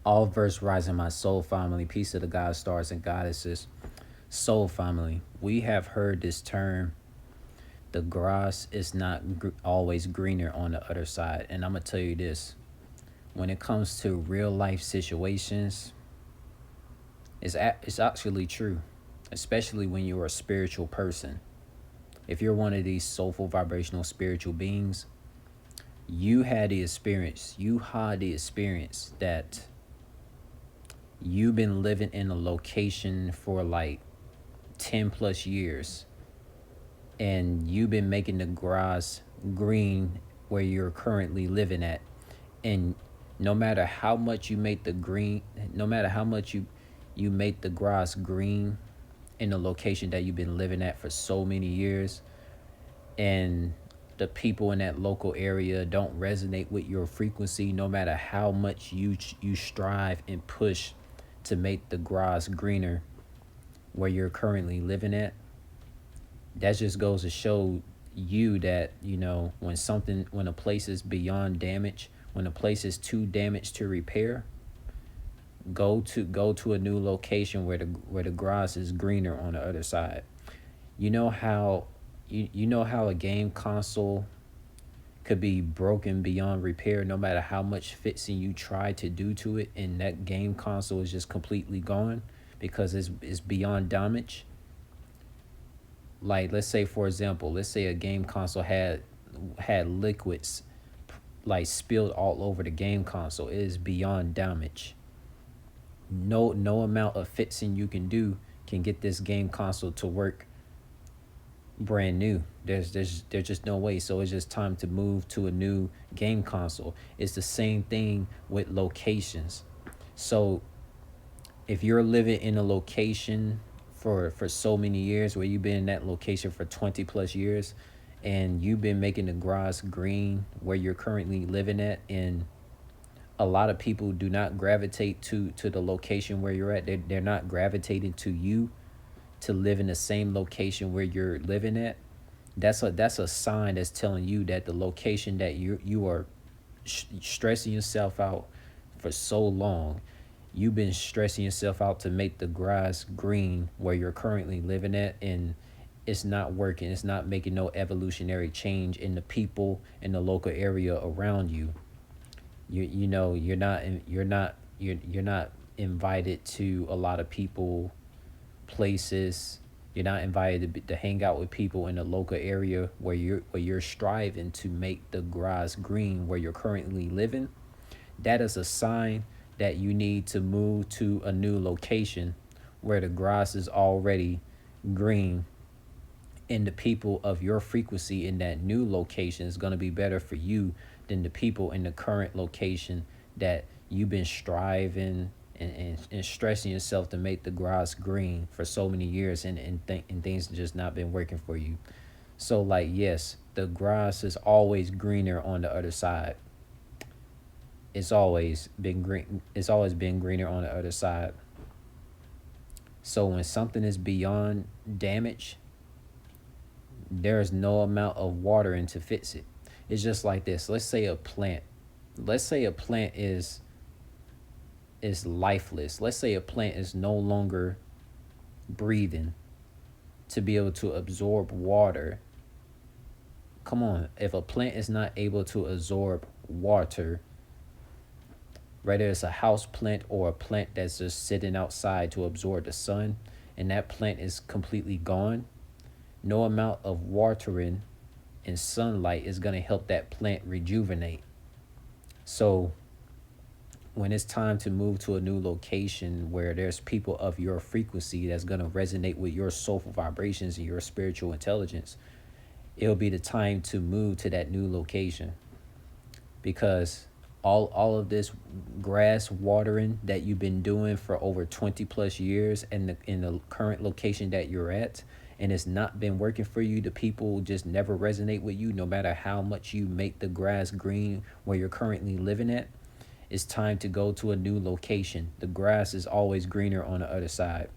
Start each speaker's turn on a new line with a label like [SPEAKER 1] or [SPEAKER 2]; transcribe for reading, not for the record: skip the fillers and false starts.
[SPEAKER 1] All verse rising, my soul family, peace of the God, stars, and goddesses. Soul family, we have heard this term, the grass is not always greener on the other side. And I'm going to tell you this, when it comes to real life situations, it's actually true, especially when you're a spiritual person. If you're one of these soulful, vibrational, spiritual beings, you had the experience that you've been living in a location for like 10 plus years, and you've been making the grass green where you're currently living at. And no matter how much you make the green, no matter how much you make the grass green in the location that you've been living at for so many years, and the people in that local area don't resonate with your frequency, no matter how much you strive and push to make the grass greener where you're currently living at, that just goes to show you that, when a place is beyond damage, when a place is too damaged to repair, go to a new location where the grass is greener on the other side. You know how you know how a game console could be broken beyond repair, no matter how much fixing you try to do to it, and that game console is just completely gone because it's beyond damage. Like, let's say, for example, let's say a game console had liquids like spilled all over the game console. It is beyond damage. No amount of fixing you can do can get this game console to work brand new. There's just no way. So it's just time to move to a new game console. It's the same thing with locations. So if you're living in a location for so many years, where you've been in that location for 20 plus years, and you've been making the grass green where you're currently living at, and a lot of people do not gravitate to the location where you're at. They're not gravitating to you to live in the same location where you're living at. That's a sign that's telling you that the location that you are stressing yourself out for so long, you've been stressing yourself out to make the grass green where you're currently living at, and it's not working. It's not making no evolutionary change in the people in the local area around you. You're not invited to a lot of people, places. You're not invited to hang out with people in the local area where you're striving to make the grass green where you're currently living. That is a sign that you need to move to a new location where the grass is already green, and the people of your frequency in that new location is going to be better for you than the people in the current location that you've been striving and stressing yourself to make the grass green for so many years, and things just not been working for you. So, like, yes, the grass is always greener on the other side. It's always been green. It's always been greener on the other side. So when something is beyond damage, there is no amount of watering to fix it. It's just like this. Let's say a plant. Let's say a plant is lifeless. Let's say a plant is no longer breathing to be able to absorb water. Come on, if a plant is not able to absorb water, whether it's a house plant or a plant that's just sitting outside to absorb the sun, and that plant is completely gone, no amount of watering and sunlight is going to help that plant rejuvenate. So when it's time to move to a new location where there's people of your frequency that's going to resonate with your soulful vibrations and your spiritual intelligence, it'll be the time to move to that new location, because all of this grass watering that you've been doing for over 20 plus years in the current location that you're at, and it's not been working for you, the people just never resonate with you, no matter how much you make the grass green where you're currently living at. It's time to go to a new location. The grass is always greener on the other side.